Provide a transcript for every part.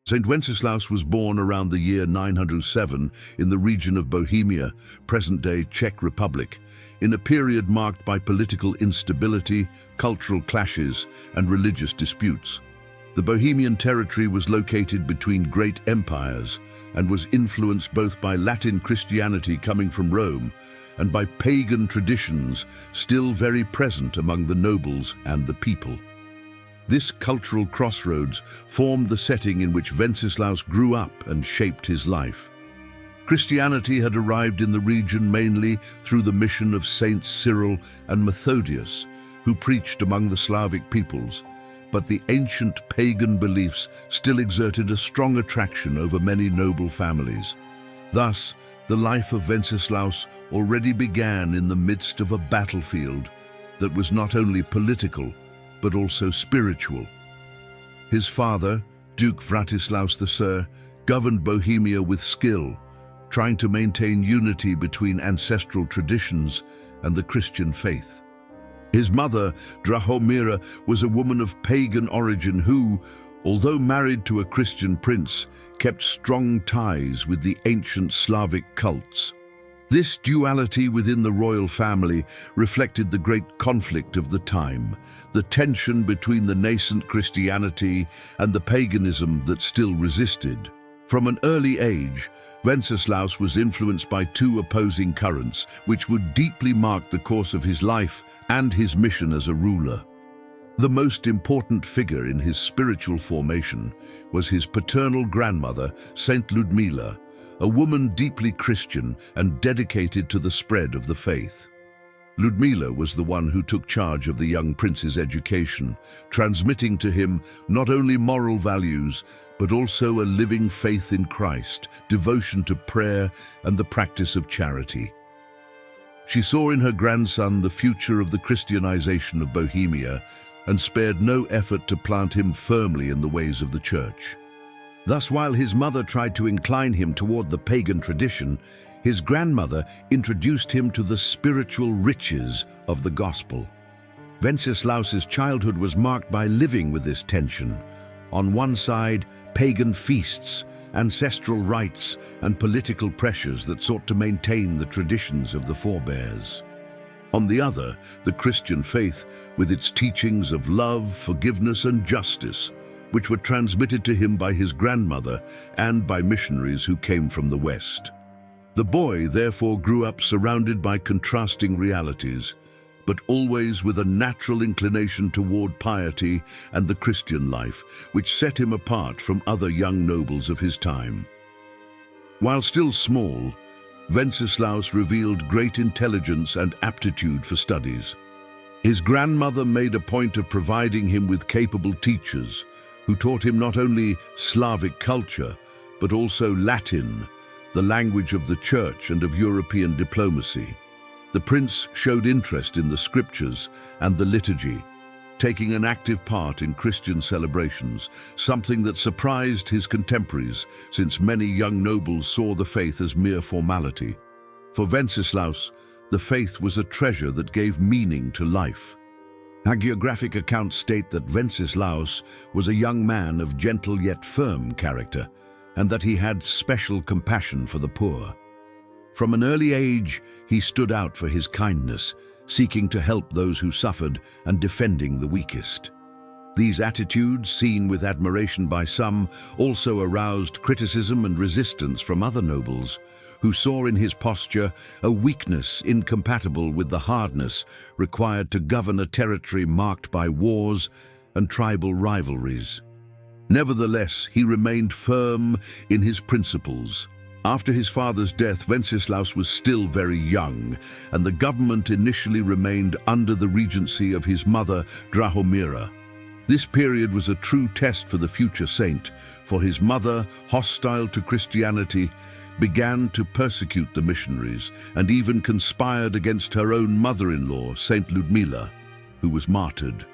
Saint Wenceslaus was born around the year 907 in the region of Bohemia, present-day Czech Republic, in a period marked by political instability, cultural clashes, and religious disputes. The Bohemian territory was located between great empires and was influenced both by Latin Christianity coming from Rome and by pagan traditions still very present among the nobles and the people. This cultural crossroads formed the setting in which Wenceslaus grew up and shaped his life. Christianity had arrived in the region mainly through the mission of Saints Cyril and Methodius, who preached among the Slavic peoples, but the ancient pagan beliefs still exerted a strong attraction over many noble families. Thus, the life of Wenceslaus already began in the midst of a battlefield that was not only political, but also spiritual. His father, Duke Vratislaus III, governed Bohemia with skill, trying to maintain unity between ancestral traditions and the Christian faith. His mother, Drahomira, was a woman of pagan origin who, although married to a Christian prince, kept strong ties with the ancient Slavic cults. This duality within the royal family reflected the great conflict of the time, the tension between the nascent Christianity and the paganism that still resisted. From an early age, Wenceslaus was influenced by two opposing currents, which would deeply mark the course of his life and his mission as a ruler. The most important figure in his spiritual formation was his paternal grandmother, Saint Ludmila, a woman deeply Christian and dedicated to the spread of the faith. Ludmila was the one who took charge of the young prince's education, transmitting to him not only moral values, but also a living faith in Christ, devotion to prayer, and the practice of charity. She saw in her grandson the future of the Christianization of Bohemia and spared no effort to plant him firmly in the ways of the Church. Thus, while his mother tried to incline him toward the pagan tradition, his grandmother introduced him to the spiritual riches of the gospel. Wenceslaus's childhood was marked by living with this tension. On one side, pagan feasts, ancestral rites, and political pressures that sought to maintain the traditions of the forebears. On the other, the Christian faith, with its teachings of love, forgiveness, and justice, which were transmitted to him by his grandmother and by missionaries who came from the West. The boy therefore grew up surrounded by contrasting realities, but always with a natural inclination toward piety and the Christian life, which set him apart from other young nobles of his time. While still small, Wenceslaus revealed great intelligence and aptitude for studies. His grandmother made a point of providing him with capable teachers who taught him not only Slavic culture, but also Latin, the language of the Church and of European diplomacy. The prince showed interest in the scriptures and the liturgy, taking an active part in Christian celebrations, something that surprised his contemporaries, since many young nobles saw the faith as mere formality. For Wenceslaus, the faith was a treasure that gave meaning to life. Hagiographic accounts state that Wenceslaus was a young man of gentle yet firm character, and that he had special compassion for the poor. From an early age, he stood out for his kindness, seeking to help those who suffered and defending the weakest. These attitudes, seen with admiration by some, also aroused criticism and resistance from other nobles, who saw in his posture a weakness incompatible with the hardness required to govern a territory marked by wars and tribal rivalries. Nevertheless, he remained firm in his principles. After his father's death, Wenceslaus was still very young, and the government initially remained under the regency of his mother, Drahomira. This period was a true test for the future saint, for his mother, hostile to Christianity, began to persecute the missionaries and even conspired against her own mother-in-law, Saint Ludmila, who was martyred.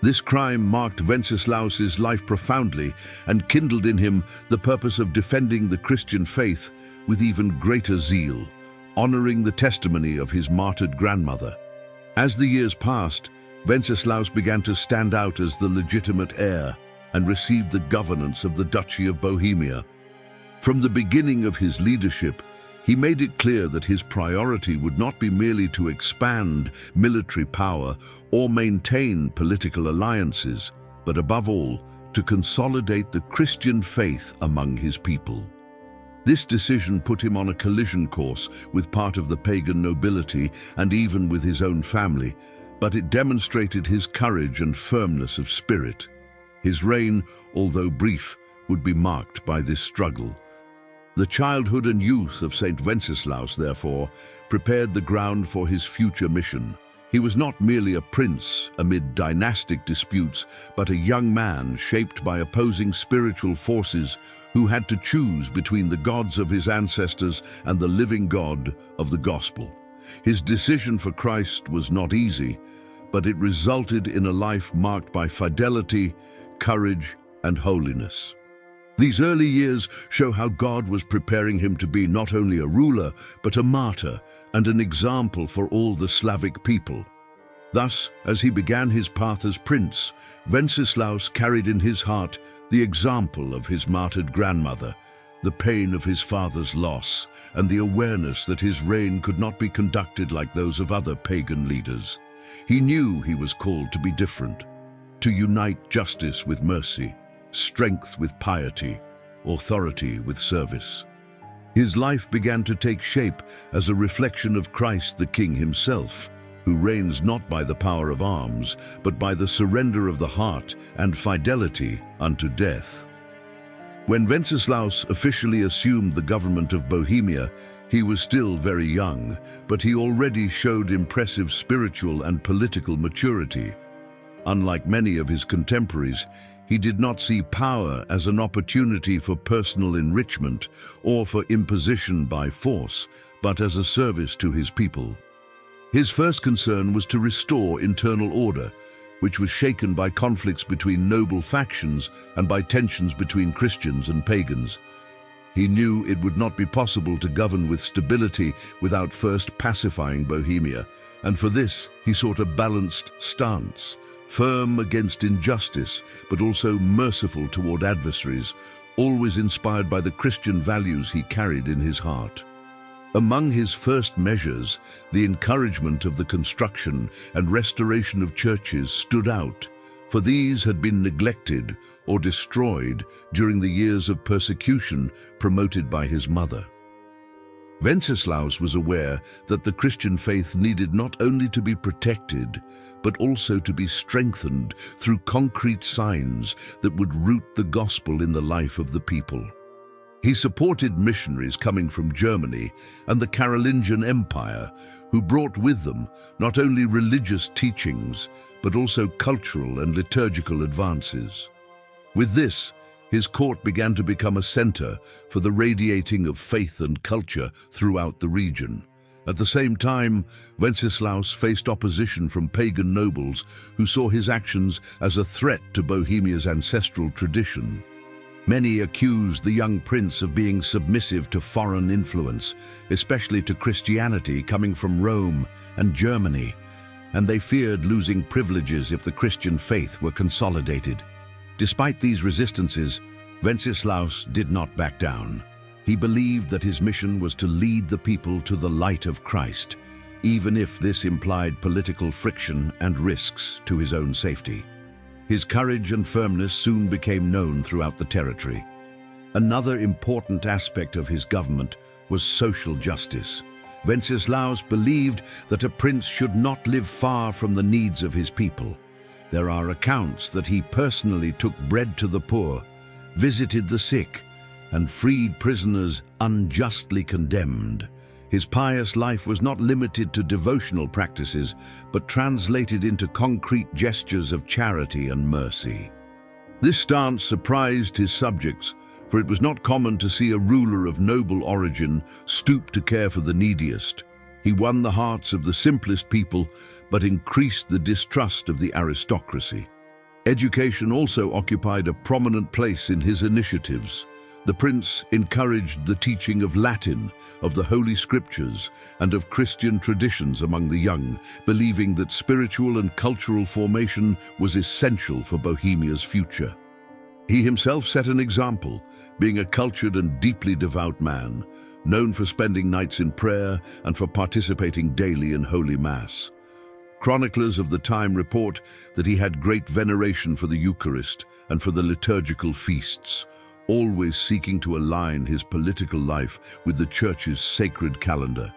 This crime marked Wenceslaus's life profoundly and kindled in him the purpose of defending the Christian faith with even greater zeal, honoring the testimony of his martyred grandmother. As the years passed, Wenceslaus began to stand out as the legitimate heir, and received the governance of the Duchy of Bohemia. From the beginning of his leadership, he made it clear that his priority would not be merely to expand military power or maintain political alliances, but above all, to consolidate the Christian faith among his people. This decision put him on a collision course with part of the pagan nobility and even with his own family, but it demonstrated his courage and firmness of spirit. His reign, although brief, would be marked by this struggle. The childhood and youth of Saint Wenceslaus, therefore, prepared the ground for his future mission. He was not merely a prince amid dynastic disputes, but a young man shaped by opposing spiritual forces who had to choose between the gods of his ancestors and the living God of the gospel. His decision for Christ was not easy, but it resulted in a life marked by fidelity, courage, and holiness. These early years show how God was preparing him to be not only a ruler, but a martyr and an example for all the Slavic people. Thus, as he began his path as prince, Wenceslaus carried in his heart the example of his martyred grandmother, the pain of his father's loss, and the awareness that his reign could not be conducted like those of other pagan leaders. He knew he was called to be different, to unite justice with mercy, strength with piety, authority with service. His life began to take shape as a reflection of Christ the King himself, who reigns not by the power of arms, but by the surrender of the heart and fidelity unto death. When Wenceslaus officially assumed the government of Bohemia, he was still very young, but he already showed impressive spiritual and political maturity. Unlike many of his contemporaries, he did not see power as an opportunity for personal enrichment or for imposition by force, but as a service to his people. His first concern was to restore internal order, which was shaken by conflicts between noble factions and by tensions between Christians and pagans. He knew it would not be possible to govern with stability without first pacifying Bohemia, and for this he sought a balanced stance, firm against injustice, but also merciful toward adversaries, always inspired by the Christian values he carried in his heart. Among his first measures, the encouragement of the construction and restoration of churches stood out, for these had been neglected or destroyed during the years of persecution promoted by his mother. Wenceslaus was aware that the Christian faith needed not only to be protected, but also to be strengthened through concrete signs that would root the gospel in the life of the people. He supported missionaries coming from Germany and the Carolingian Empire, who brought with them not only religious teachings, but also cultural and liturgical advances. With this, his court began to become a center for the radiating of faith and culture throughout the region. At the same time, Wenceslaus faced opposition from pagan nobles who saw his actions as a threat to Bohemia's ancestral tradition. Many accused the young prince of being submissive to foreign influence, especially to Christianity coming from Rome and Germany, and they feared losing privileges if the Christian faith were consolidated. Despite these resistances, Wenceslaus did not back down. He believed that his mission was to lead the people to the light of Christ, even if this implied political friction and risks to his own safety. His courage and firmness soon became known throughout the territory. Another important aspect of his government was social justice. Wenceslaus believed that a prince should not live far from the needs of his people. There are accounts that he personally took bread to the poor, visited the sick, and freed prisoners unjustly condemned. His pious life was not limited to devotional practices, but translated into concrete gestures of charity and mercy. This stance surprised his subjects, for it was not common to see a ruler of noble origin stoop to care for the neediest. He won the hearts of the simplest people, but increased the distrust of the aristocracy. Education also occupied a prominent place in his initiatives. The prince encouraged the teaching of Latin, of the Holy Scriptures, and of Christian traditions among the young, believing that spiritual and cultural formation was essential for Bohemia's future. He himself set an example, being a cultured and deeply devout man, known for spending nights in prayer and for participating daily in Holy Mass. Chroniclers of the time report that he had great veneration for the Eucharist and for the liturgical feasts, always seeking to align his political life with the Church's sacred calendar.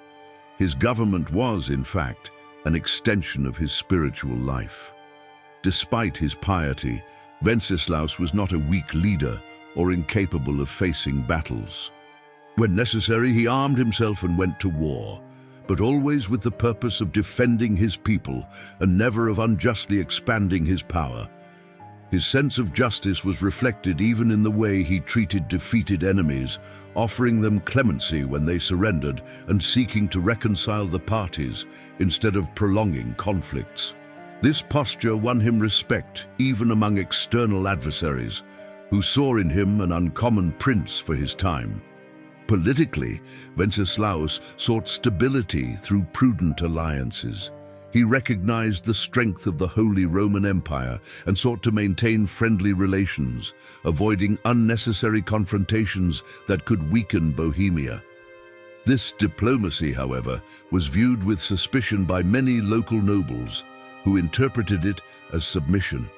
His government was, in fact, an extension of his spiritual life. Despite his piety, Wenceslaus was not a weak leader or incapable of facing battles. When necessary, he armed himself and went to war, but always with the purpose of defending his people and never of unjustly expanding his power. His sense of justice was reflected even in the way he treated defeated enemies, offering them clemency when they surrendered and seeking to reconcile the parties instead of prolonging conflicts. This posture won him respect even among external adversaries, who saw in him an uncommon prince for his time. Politically, Wenceslaus sought stability through prudent alliances. He recognized the strength of the Holy Roman Empire and sought to maintain friendly relations, avoiding unnecessary confrontations that could weaken Bohemia. This diplomacy, however, was viewed with suspicion by many local nobles, who interpreted it as submission.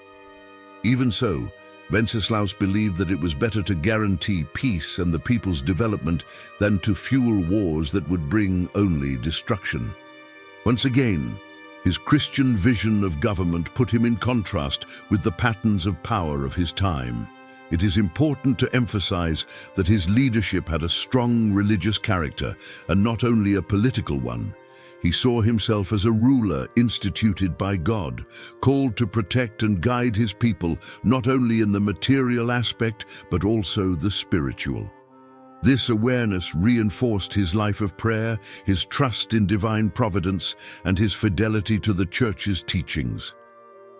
Even so, Wenceslaus believed that it was better to guarantee peace and the people's development than to fuel wars that would bring only destruction. Once again, his Christian vision of government put him in contrast with the patterns of power of his time. It is important to emphasize that his leadership had a strong religious character and not only a political one. He saw himself as a ruler instituted by God, called to protect and guide his people not only in the material aspect but also the spiritual. This awareness reinforced his life of prayer, his trust in divine providence, and his fidelity to the Church's teachings.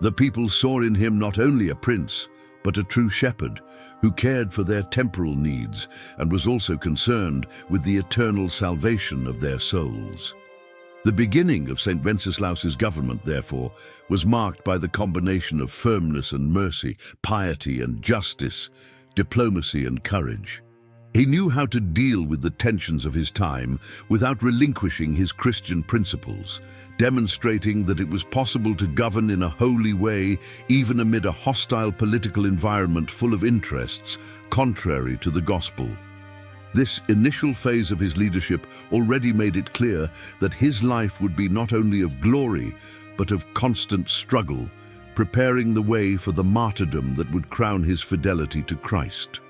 The people saw in him not only a prince, but a true shepherd who cared for their temporal needs and was also concerned with the eternal salvation of their souls. The beginning of St. Wenceslaus's government, therefore, was marked by the combination of firmness and mercy, piety and justice, diplomacy and courage. He knew how to deal with the tensions of his time without relinquishing his Christian principles, demonstrating that it was possible to govern in a holy way even amid a hostile political environment full of interests contrary to the gospel. This initial phase of his leadership already made it clear that his life would be not only of glory, but of constant struggle, preparing the way for the martyrdom that would crown his fidelity to Christ.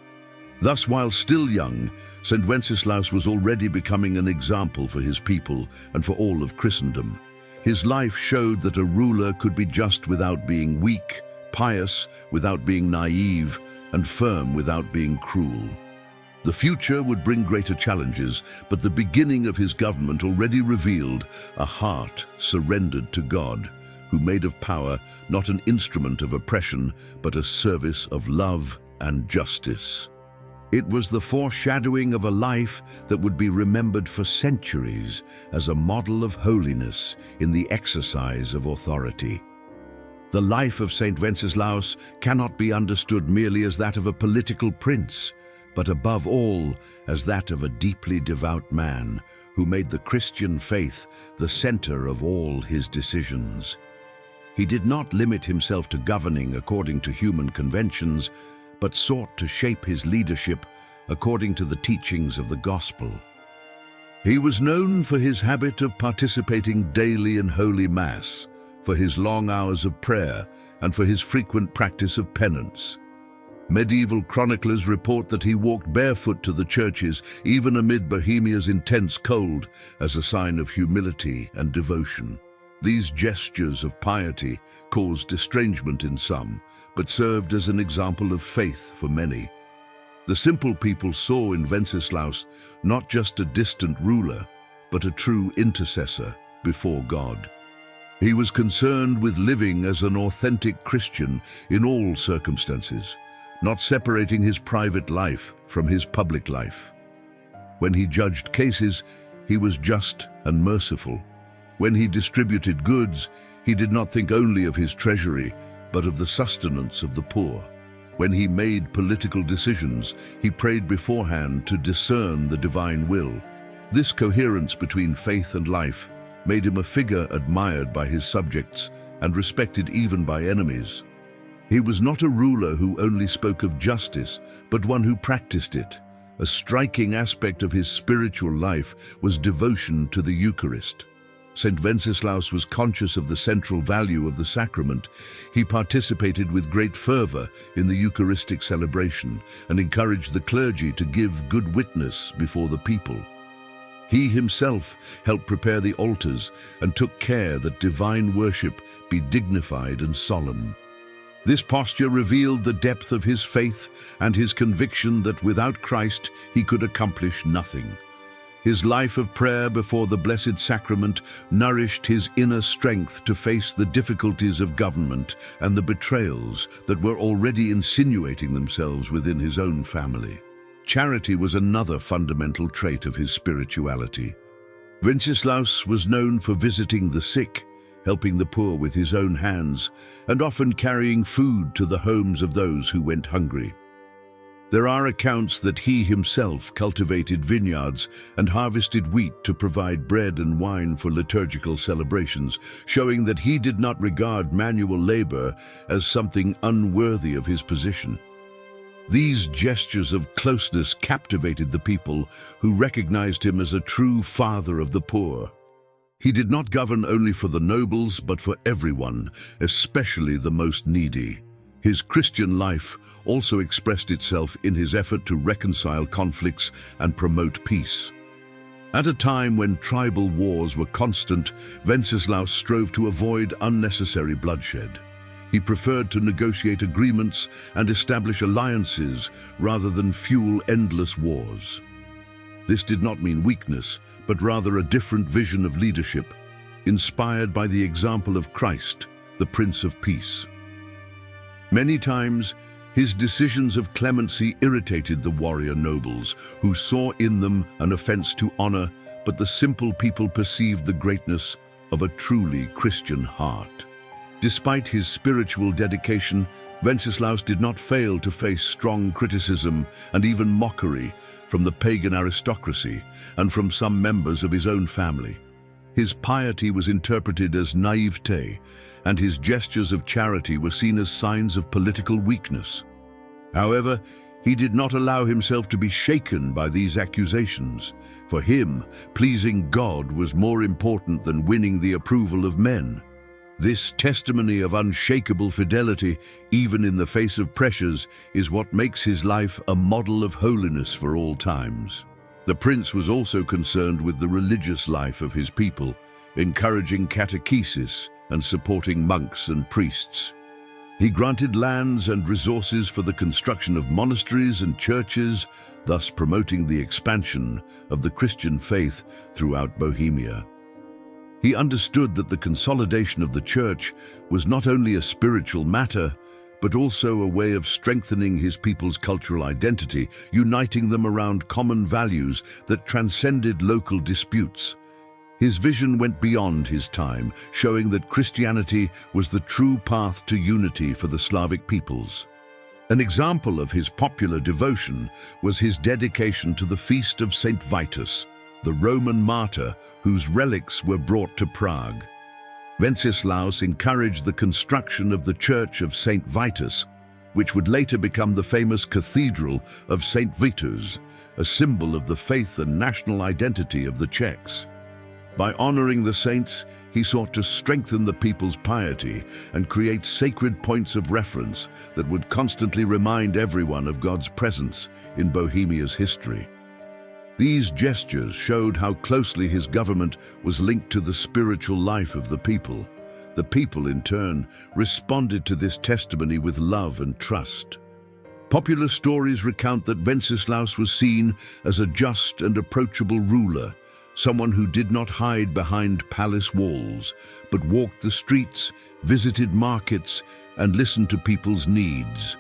Thus, while still young, St. Wenceslaus was already becoming an example for his people and for all of Christendom. His life showed that a ruler could be just without being weak, pious without being naive, and firm without being cruel. The future would bring greater challenges, but the beginning of his government already revealed a heart surrendered to God, who made of power not an instrument of oppression, but a service of love and justice. It was the foreshadowing of a life that would be remembered for centuries as a model of holiness in the exercise of authority. The life of St. Wenceslaus cannot be understood merely as that of a political prince, but above all as that of a deeply devout man who made the Christian faith the center of all his decisions. He did not limit himself to governing according to human conventions, but sought to shape his leadership according to the teachings of the gospel. He was known for his habit of participating daily in Holy Mass, for his long hours of prayer, and for his frequent practice of penance. Medieval chroniclers report that he walked barefoot to the churches, even amid Bohemia's intense cold, as a sign of humility and devotion. These gestures of piety caused estrangement in some, but served as an example of faith for many. The simple people saw in Wenceslaus not just a distant ruler, but a true intercessor before God. He was concerned with living as an authentic Christian in all circumstances, not separating his private life from his public life. When he judged cases, he was just and merciful. When he distributed goods, he did not think only of his treasury, but of the sustenance of the poor. When he made political decisions, he prayed beforehand to discern the divine will. This coherence between faith and life made him a figure admired by his subjects and respected even by enemies. He was not a ruler who only spoke of justice, but one who practiced it. A striking aspect of his spiritual life was devotion to the Eucharist. St. Wenceslaus was conscious of the central value of the sacrament. He participated with great fervor in the Eucharistic celebration and encouraged the clergy to give good witness before the people. He himself helped prepare the altars and took care that divine worship be dignified and solemn. This posture revealed the depth of his faith and his conviction that without Christ he could accomplish nothing. His life of prayer before the Blessed Sacrament nourished his inner strength to face the difficulties of government and the betrayals that were already insinuating themselves within his own family. Charity was another fundamental trait of his spirituality. Wenceslaus was known for visiting the sick, helping the poor with his own hands, and often carrying food to the homes of those who went hungry. There are accounts that he himself cultivated vineyards and harvested wheat to provide bread and wine for liturgical celebrations, showing that he did not regard manual labor as something unworthy of his position. These gestures of closeness captivated the people, who recognized him as a true father of the poor. He did not govern only for the nobles, but for everyone, especially the most needy. His Christian life also expressed itself in his effort to reconcile conflicts and promote peace. At a time when tribal wars were constant, Wenceslaus strove to avoid unnecessary bloodshed. He preferred to negotiate agreements and establish alliances rather than fuel endless wars. This did not mean weakness, but rather a different vision of leadership, inspired by the example of Christ, the Prince of Peace. Many times, his decisions of clemency irritated the warrior nobles, who saw in them an offense to honor, but the simple people perceived the greatness of a truly Christian heart. Despite his spiritual dedication, Wenceslaus did not fail to face strong criticism and even mockery from the pagan aristocracy and from some members of his own family. His piety was interpreted as naivete, and his gestures of charity were seen as signs of political weakness. However, he did not allow himself to be shaken by these accusations. For him, pleasing God was more important than winning the approval of men. This testimony of unshakable fidelity, even in the face of pressures, is what makes his life a model of holiness for all times. The prince was also concerned with the religious life of his people, encouraging catechesis and supporting monks and priests. He granted lands and resources for the construction of monasteries and churches, thus promoting the expansion of the Christian faith throughout Bohemia. He understood that the consolidation of the church was not only a spiritual matter, but also a way of strengthening his people's cultural identity, uniting them around common values that transcended local disputes. His vision went beyond his time, showing that Christianity was the true path to unity for the Slavic peoples. An example of his popular devotion was his dedication to the feast of Saint Vitus, the Roman martyr whose relics were brought to Prague. Wenceslaus encouraged the construction of the Church of Saint Vitus, which would later become the famous Cathedral of Saint Vitus, a symbol of the faith and national identity of the Czechs. By honoring the saints, he sought to strengthen the people's piety and create sacred points of reference that would constantly remind everyone of God's presence in Bohemia's history. These gestures showed how closely his government was linked to the spiritual life of the people. The people, in turn, responded to this testimony with love and trust. Popular stories recount that Wenceslaus was seen as a just and approachable ruler, someone who did not hide behind palace walls, but walked the streets, visited markets, and listened to people's needs.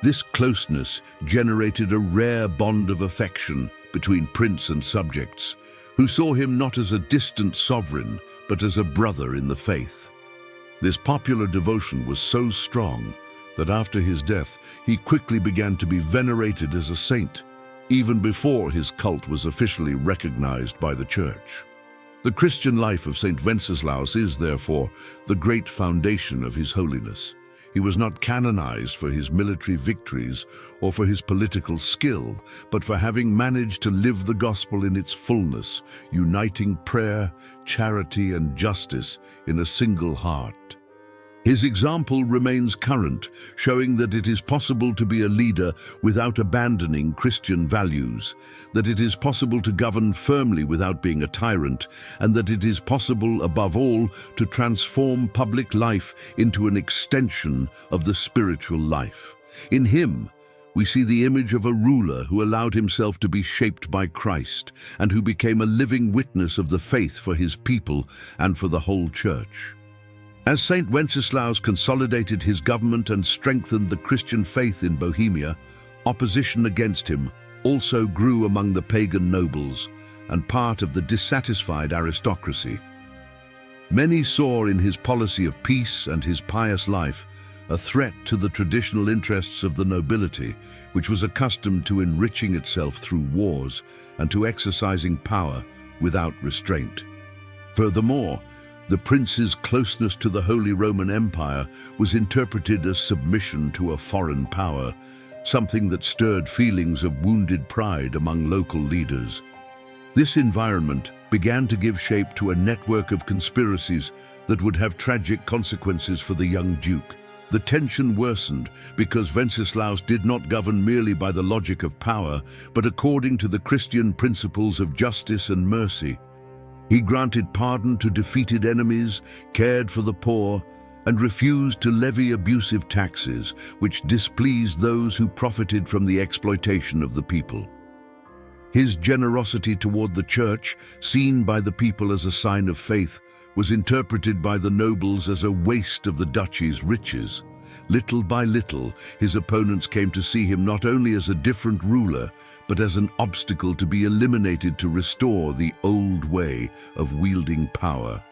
This closeness generated a rare bond of affection between prince and subjects, who saw him not as a distant sovereign, but as a brother in the faith. This popular devotion was so strong that after his death, he quickly began to be venerated as a saint, even before his cult was officially recognized by the Church. The Christian life of Saint Wenceslaus is, therefore, the great foundation of his holiness. He was not canonized for his military victories or for his political skill, but for having managed to live the gospel in its fullness, uniting prayer, charity, and justice in a single heart. His example remains current, showing that it is possible to be a leader without abandoning Christian values, that it is possible to govern firmly without being a tyrant, and that it is possible, above all, to transform public life into an extension of the spiritual life. In him, we see the image of a ruler who allowed himself to be shaped by Christ, and who became a living witness of the faith for his people and for the whole Church. As Saint Wenceslaus consolidated his government and strengthened the Christian faith in Bohemia, opposition against him also grew among the pagan nobles and part of the dissatisfied aristocracy. Many saw in his policy of peace and his pious life a threat to the traditional interests of the nobility, which was accustomed to enriching itself through wars and to exercising power without restraint. Furthermore, the prince's closeness to the Holy Roman Empire was interpreted as submission to a foreign power, something that stirred feelings of wounded pride among local leaders. This environment began to give shape to a network of conspiracies that would have tragic consequences for the young duke. The tension worsened because Wenceslaus did not govern merely by the logic of power, but according to the Christian principles of justice and mercy. He granted pardon to defeated enemies, cared for the poor, and refused to levy abusive taxes, which displeased those who profited from the exploitation of the people. His generosity toward the Church, seen by the people as a sign of faith, was interpreted by the nobles as a waste of the duchy's riches. Little by little, his opponents came to see him not only as a different ruler, but as an obstacle to be eliminated to restore the old way of wielding power.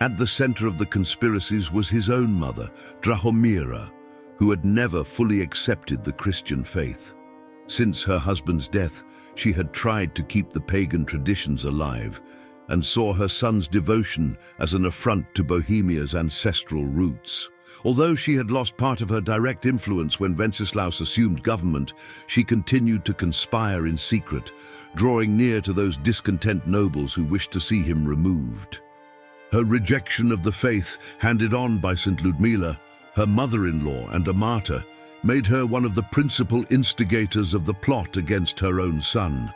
At the center of the conspiracies was his own mother, Drahomira, who had never fully accepted the Christian faith. Since her husband's death, she had tried to keep the pagan traditions alive, and saw her son's devotion as an affront to Bohemia's ancestral roots. Although she had lost part of her direct influence when Wenceslaus assumed government, she continued to conspire in secret, drawing near to those discontent nobles who wished to see him removed. Her rejection of the faith handed on by St. Ludmila, her mother-in-law and a martyr, made her one of the principal instigators of the plot against her own son.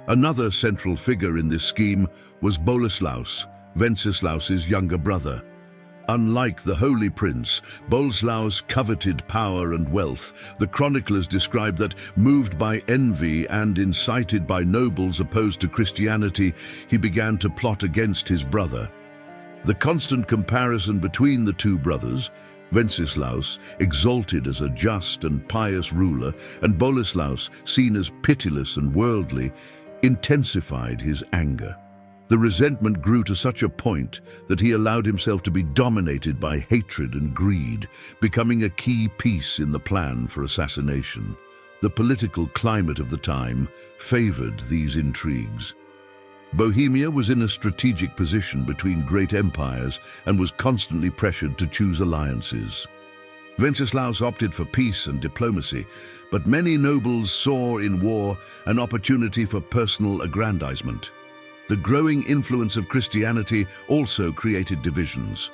Another central figure in this scheme was Boleslaus, Wenceslaus's younger brother. Unlike the Holy Prince, Boleslaus coveted power and wealth. The chroniclers describe that, moved by envy and incited by nobles opposed to Christianity, he began to plot against his brother. The constant comparison between the two brothers, Wenceslaus, exalted as a just and pious ruler, and Boleslaus, seen as pitiless and worldly, intensified his anger. The resentment grew to such a point that he allowed himself to be dominated by hatred and greed, becoming a key piece in the plan for assassination. The political climate of the time favored these intrigues. Bohemia was in a strategic position between great empires and was constantly pressured to choose alliances. Wenceslaus opted for peace and diplomacy, but many nobles saw in war an opportunity for personal aggrandizement. The growing influence of Christianity also created divisions.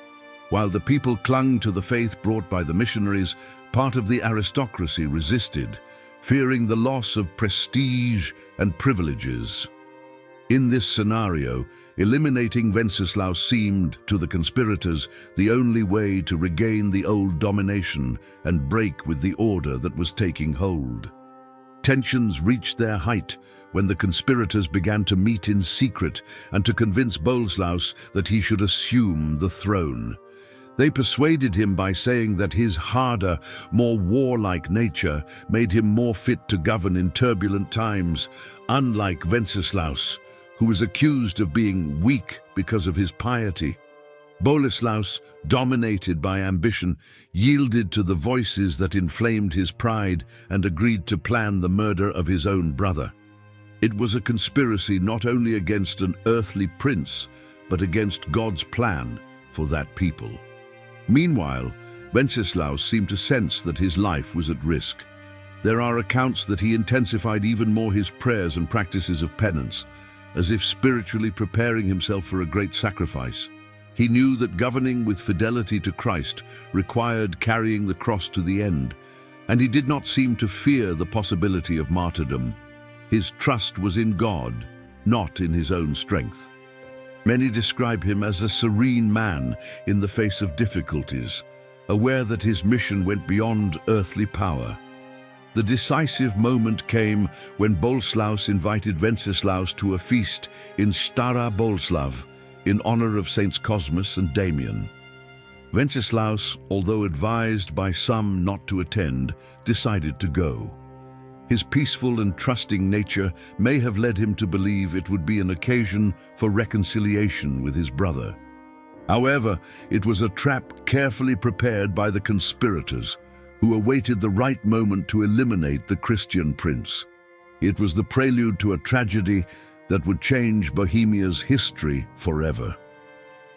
While the people clung to the faith brought by the missionaries, part of the aristocracy resisted, fearing the loss of prestige and privileges. In this scenario, eliminating Wenceslaus seemed, to the conspirators, the only way to regain the old domination and break with the order that was taking hold. Tensions reached their height when the conspirators began to meet in secret and to convince Boleslaus that he should assume the throne. They persuaded him by saying that his harder, more warlike nature made him more fit to govern in turbulent times, unlike Wenceslaus, who was accused of being weak because of his piety. Boleslaus, dominated by ambition, yielded to the voices that inflamed his pride and agreed to plan the murder of his own brother. It was a conspiracy not only against an earthly prince, but against God's plan for that people. Meanwhile, Wenceslaus seemed to sense that his life was at risk. There are accounts that he intensified even more his prayers and practices of penance, as if spiritually preparing himself for a great sacrifice. He knew that governing with fidelity to Christ required carrying the cross to the end, and he did not seem to fear the possibility of martyrdom. His trust was in God, not in his own strength. Many describe him as a serene man in the face of difficulties, aware that his mission went beyond earthly power. The decisive moment came when Boleslaus invited Wenceslaus to a feast in Stara Boleslav in honor of Saints Cosmas and Damian. Wenceslaus, although advised by some not to attend, decided to go. His peaceful and trusting nature may have led him to believe it would be an occasion for reconciliation with his brother. However, it was a trap carefully prepared by the conspirators, who awaited the right moment to eliminate the Christian prince. It was the prelude to a tragedy that would change Bohemia's history forever.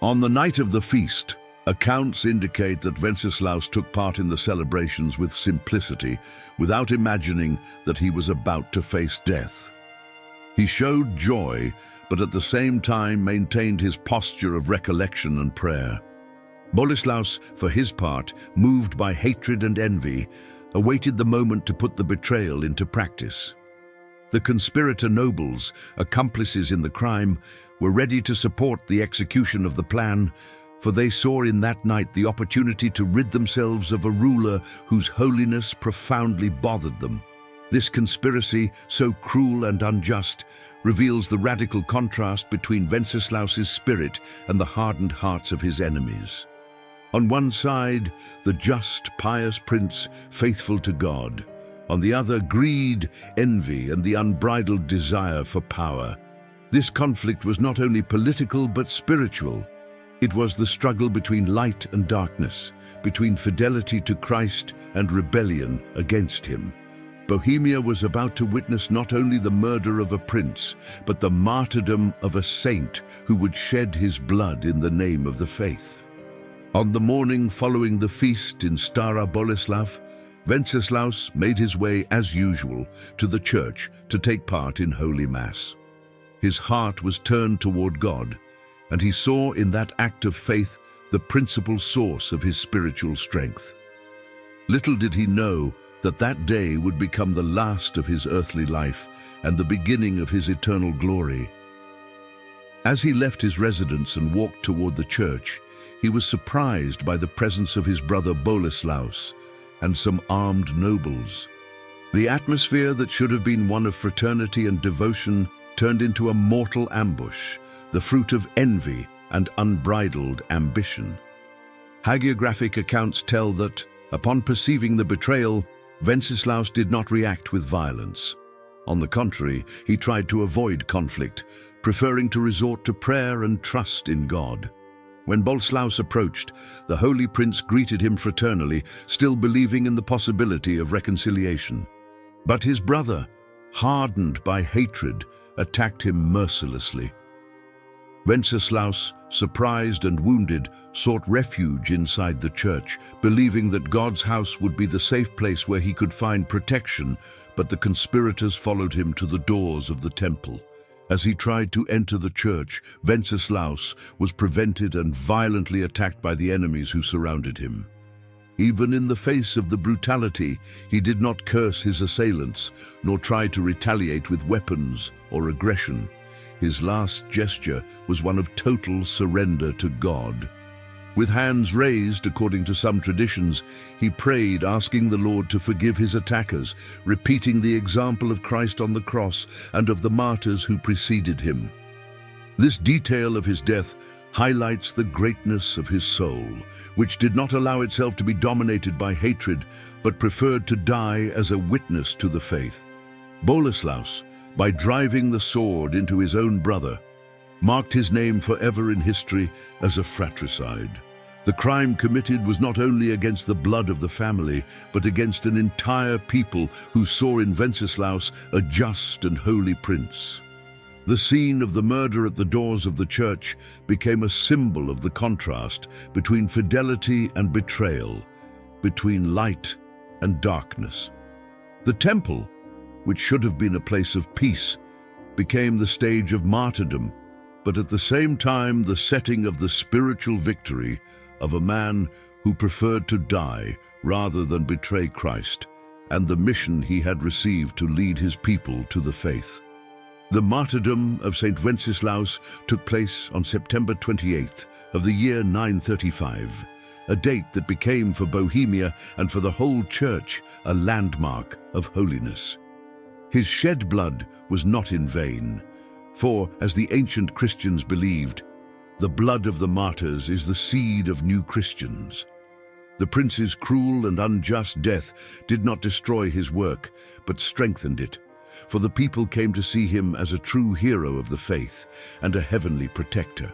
On the night of the feast, accounts indicate that Wenceslaus took part in the celebrations with simplicity, without imagining that he was about to face death. He showed joy, but at the same time maintained his posture of recollection and prayer. Boleslaus, for his part, moved by hatred and envy, awaited the moment to put the betrayal into practice. The conspirator nobles, accomplices in the crime, were ready to support the execution of the plan, for they saw in that night the opportunity to rid themselves of a ruler whose holiness profoundly bothered them. This conspiracy, so cruel and unjust, reveals the radical contrast between Wenceslaus's spirit and the hardened hearts of his enemies. On one side, the just, pious prince, faithful to God. On the other, greed, envy, and the unbridled desire for power. This conflict was not only political but spiritual. It was the struggle between light and darkness, between fidelity to Christ and rebellion against him. Bohemia was about to witness not only the murder of a prince, but the martyrdom of a saint who would shed his blood in the name of the faith. On the morning following the feast in Stara Boleslav, Wenceslaus made his way, as usual, to the church to take part in Holy Mass. His heart was turned toward God, and he saw in that act of faith the principal source of his spiritual strength. Little did he know that that day would become the last of his earthly life and the beginning of his eternal glory. As he left his residence and walked toward the church, he was surprised by the presence of his brother Boleslaus and some armed nobles. The atmosphere that should have been one of fraternity and devotion turned into a mortal ambush, the fruit of envy and unbridled ambition. Hagiographic accounts tell that, upon perceiving the betrayal, Wenceslaus did not react with violence. On the contrary, he tried to avoid conflict, preferring to resort to prayer and trust in God. When Boleslaus approached, the Holy Prince greeted him fraternally, still believing in the possibility of reconciliation. But his brother, hardened by hatred, attacked him mercilessly. Wenceslaus, surprised and wounded, sought refuge inside the church, believing that God's house would be the safe place where he could find protection, but the conspirators followed him to the doors of the temple. As he tried to enter the church, Wenceslaus was prevented and violently attacked by the enemies who surrounded him. Even in the face of the brutality, he did not curse his assailants, nor try to retaliate with weapons or aggression. His last gesture was one of total surrender to God. With hands raised, according to some traditions, he prayed, asking the Lord to forgive his attackers, repeating the example of Christ on the cross and of the martyrs who preceded him. This detail of his death highlights the greatness of his soul, which did not allow itself to be dominated by hatred, but preferred to die as a witness to the faith. Boleslaus, by driving the sword into his own brother, marked his name forever in history as a fratricide. The crime committed was not only against the blood of the family, but against an entire people who saw in Wenceslaus a just and holy prince. The scene of the murder at the doors of the church became a symbol of the contrast between fidelity and betrayal, between light and darkness. The temple, which should have been a place of peace, became the stage of martyrdom, but at the same time the setting of the spiritual victory of a man who preferred to die rather than betray Christ and the mission he had received to lead his people to the faith. The martyrdom of Saint Wenceslaus took place on September 28th of the year 935, a date that became for Bohemia and for the whole church a landmark of holiness. His shed blood was not in vain, for, as the ancient Christians believed, the blood of the martyrs is the seed of new Christians. The prince's cruel and unjust death did not destroy his work, but strengthened it, for the people came to see him as a true hero of the faith and a heavenly protector.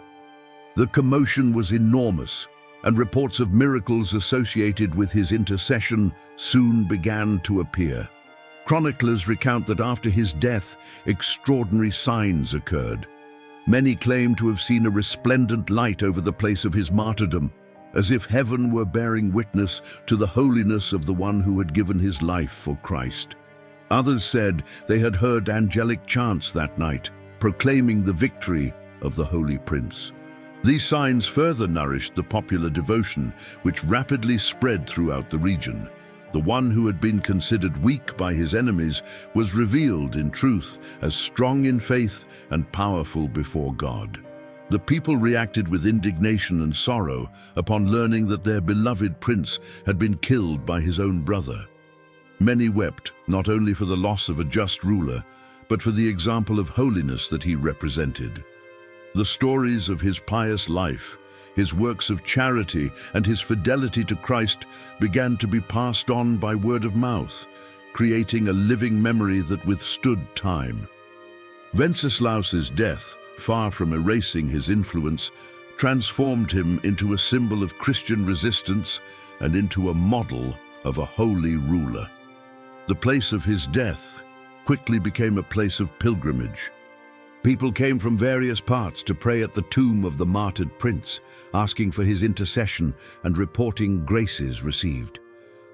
The commotion was enormous, and reports of miracles associated with his intercession soon began to appear. Chroniclers recount that after his death, extraordinary signs occurred. Many claim to have seen a resplendent light over the place of his martyrdom, as if heaven were bearing witness to the holiness of the one who had given his life for Christ. Others said they had heard angelic chants that night, proclaiming the victory of the Holy Prince. These signs further nourished the popular devotion, which rapidly spread throughout the region. The one who had been considered weak by his enemies was revealed in truth as strong in faith and powerful before God. The people reacted with indignation and sorrow upon learning that their beloved prince had been killed by his own brother. Many wept, not only for the loss of a just ruler, but for the example of holiness that he represented. The stories of his pious life, his works of charity, and his fidelity to Christ began to be passed on by word of mouth, creating a living memory that withstood time. Wenceslaus's death, far from erasing his influence, transformed him into a symbol of Christian resistance and into a model of a holy ruler. The place of his death quickly became a place of pilgrimage. People came from various parts to pray at the tomb of the martyred prince, asking for his intercession and reporting graces received.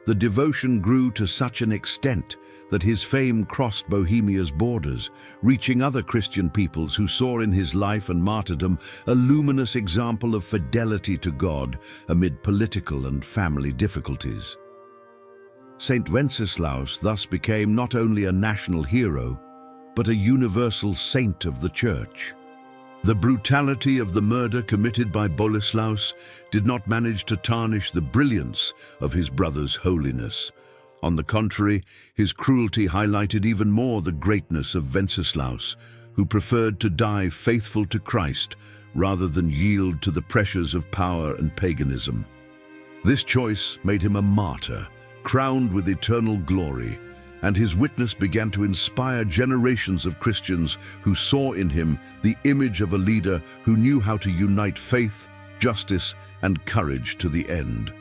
The devotion grew to such an extent that his fame crossed Bohemia's borders, reaching other Christian peoples who saw in his life and martyrdom a luminous example of fidelity to God amid political and family difficulties. Saint Wenceslaus thus became not only a national hero, but a universal saint of the Church. The brutality of the murder committed by Boleslaus did not manage to tarnish the brilliance of his brother's holiness. On the contrary, his cruelty highlighted even more the greatness of Wenceslaus, who preferred to die faithful to Christ rather than yield to the pressures of power and paganism. This choice made him a martyr, crowned with eternal glory, and his witness began to inspire generations of Christians who saw in him the image of a leader who knew how to unite faith, justice, and courage to the end.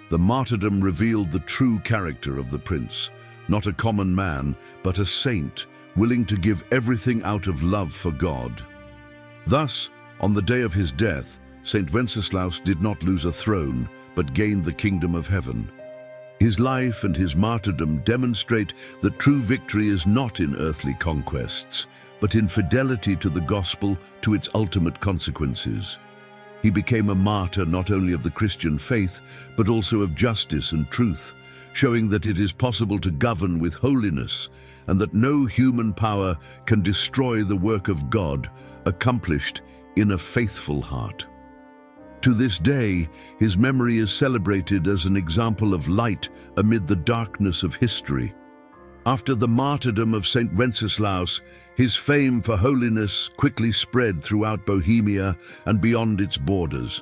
The martyrdom revealed the true character of the prince, not a common man, but a saint, willing to give everything out of love for God. Thus, on the day of his death, Saint Wenceslaus did not lose a throne, but gained the kingdom of heaven. His life and his martyrdom demonstrate that true victory is not in earthly conquests, but in fidelity to the gospel, to its ultimate consequences. He became a martyr not only of the Christian faith, but also of justice and truth, showing that it is possible to govern with holiness, and that no human power can destroy the work of God accomplished in a faithful heart. To this day, his memory is celebrated as an example of light amid the darkness of history. After the martyrdom of Saint Wenceslaus, his fame for holiness quickly spread throughout Bohemia and beyond its borders.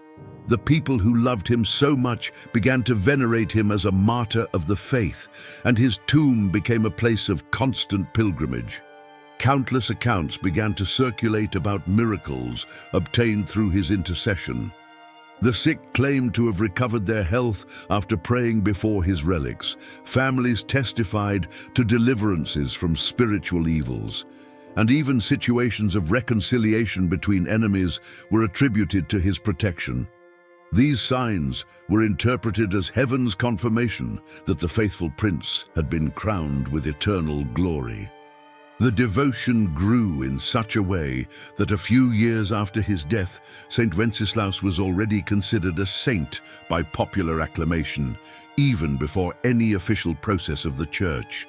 The people who loved him so much began to venerate him as a martyr of the faith, and his tomb became a place of constant pilgrimage. countless accounts began to circulate about miracles obtained through his intercession. The sick claimed to have recovered their health after praying before his relics. Families testified to deliverances from spiritual evils, and even situations of reconciliation between enemies were attributed to his protection. These signs were interpreted as heaven's confirmation that the faithful prince had been crowned with eternal glory. The devotion grew in such a way that a few years after his death, Saint Wenceslaus was already considered a saint by popular acclamation, even before any official process of the Church.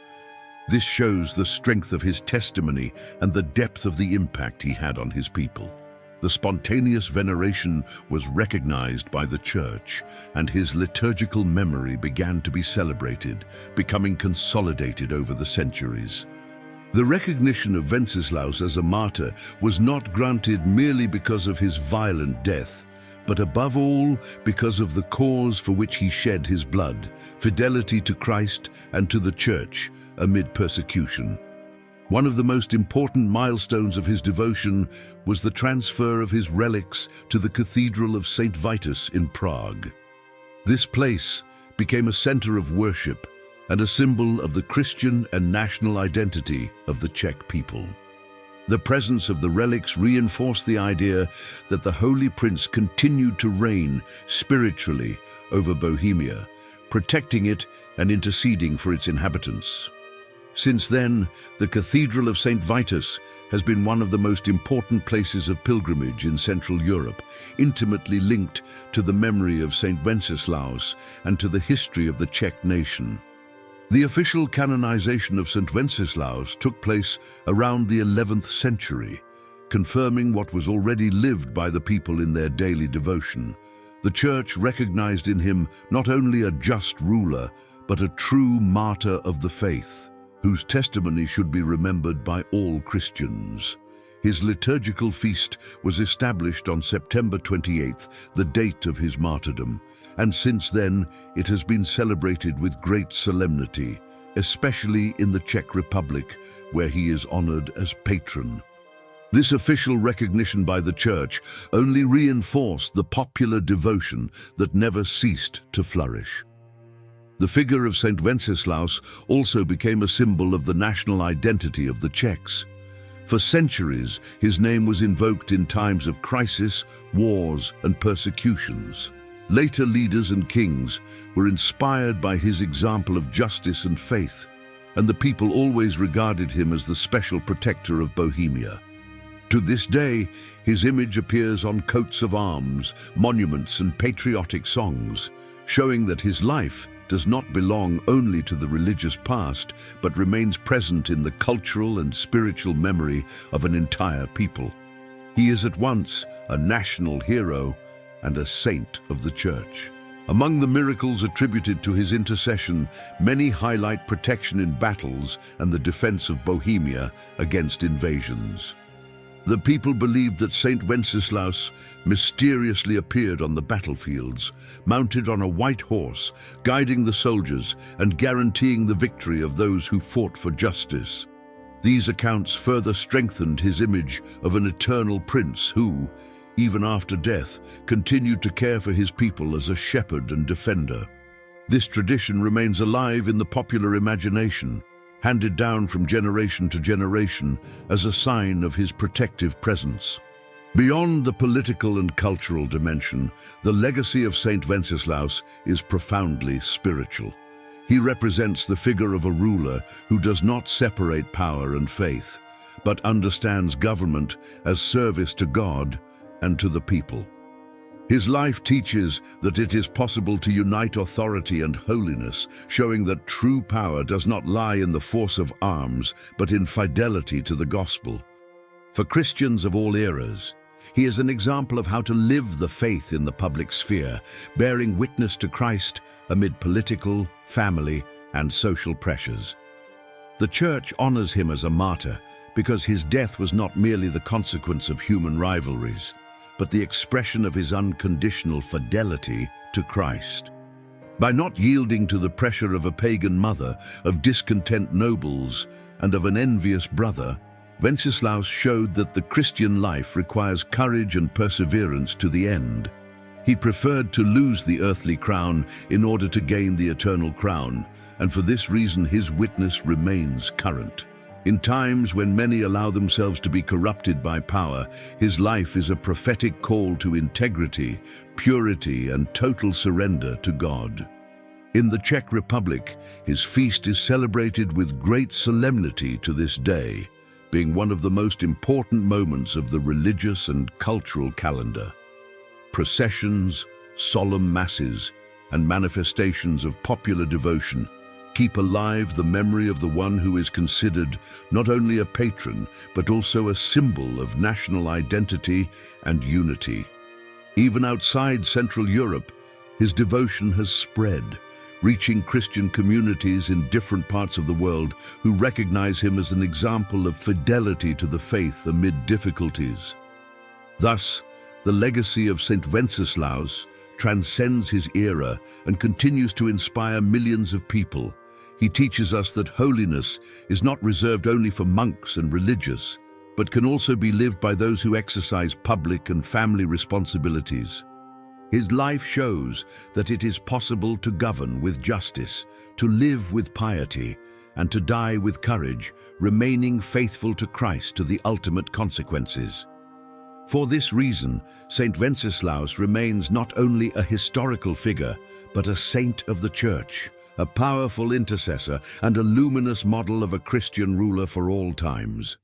This shows the strength of his testimony and the depth of the impact he had on his people. The spontaneous veneration was recognized by the Church, and his liturgical memory began to be celebrated, becoming consolidated over the centuries. The recognition of Wenceslaus as a martyr was not granted merely because of his violent death, but above all because of the cause for which he shed his blood, fidelity to Christ and to the Church amid persecution. One of the most important milestones of his devotion was the transfer of his relics to the Cathedral of St. Vitus in Prague. This place became a center of worship and a symbol of the Christian and national identity of the Czech people. The presence of the relics reinforced the idea that the Holy Prince continued to reign spiritually over Bohemia, protecting it and interceding for its inhabitants. Since then, the Cathedral of St. Vitus has been one of the most important places of pilgrimage in Central Europe, intimately linked to the memory of St. Wenceslaus and to the history of the Czech nation. The official canonization of St. Wenceslaus took place around the 11th century, confirming what was already lived by the people in their daily devotion. The Church recognized in him not only a just ruler, but a true martyr of the faith, whose testimony should be remembered by all Christians. His liturgical feast was established on September 28th, the date of his martyrdom, and since then it has been celebrated with great solemnity, especially in the Czech Republic, where he is honored as patron. This official recognition by the Church only reinforced the popular devotion that never ceased to flourish. The figure of St. Wenceslaus also became a symbol of the national identity of the Czechs. For centuries, his name was invoked in times of crisis, wars, and persecutions. Later leaders and kings were inspired by his example of justice and faith, and the people always regarded him as the special protector of Bohemia. To this day, his image appears on coats of arms, monuments, and patriotic songs, showing that his life does not belong only to the religious past, but remains present in the cultural and spiritual memory of an entire people. He is at once a national hero and a saint of the Church. Among the miracles attributed to his intercession, many highlight protection in battles and the defense of Bohemia against invasions. The people believed that Saint Wenceslaus mysteriously appeared on the battlefields, mounted on a white horse, guiding the soldiers and guaranteeing the victory of those who fought for justice. These accounts further strengthened his image of an eternal prince who, even after death, continued to care for his people as a shepherd and defender. This tradition remains alive in the popular imagination, handed down from generation to generation as a sign of his protective presence. Beyond the political and cultural dimension, the legacy of Saint Wenceslaus is profoundly spiritual. He represents the figure of a ruler who does not separate power and faith, but understands government as service to God and to the people. His life teaches that it is possible to unite authority and holiness, showing that true power does not lie in the force of arms, but in fidelity to the gospel. For Christians of all eras, he is an example of how to live the faith in the public sphere, bearing witness to Christ amid political, family, and social pressures. The Church honors him as a martyr because his death was not merely the consequence of human rivalries, but the expression of his unconditional fidelity to Christ. By not yielding to the pressure of a pagan mother, of discontent nobles, and of an envious brother, Wenceslaus showed that the Christian life requires courage and perseverance to the end. He preferred to lose the earthly crown in order to gain the eternal crown, and for this reason his witness remains current. In times when many allow themselves to be corrupted by power, his life is a prophetic call to integrity, purity, and total surrender to God. In the Czech Republic, his feast is celebrated with great solemnity to this day, being one of the most important moments of the religious and cultural calendar. Processions, solemn masses, and manifestations of popular devotion keep alive the memory of the one who is considered not only a patron, but also a symbol of national identity and unity. Even outside Central Europe, his devotion has spread, reaching Christian communities in different parts of the world who recognize him as an example of fidelity to the faith amid difficulties. Thus, the legacy of Saint Wenceslaus transcends his era and continues to inspire millions of people. He teaches us that holiness is not reserved only for monks and religious, but can also be lived by those who exercise public and family responsibilities. His life shows that it is possible to govern with justice, to live with piety, and to die with courage, remaining faithful to Christ to the ultimate consequences. For this reason, Saint Wenceslaus remains not only a historical figure, but a saint of the Church, a powerful intercessor and a luminous model of a Christian ruler for all times.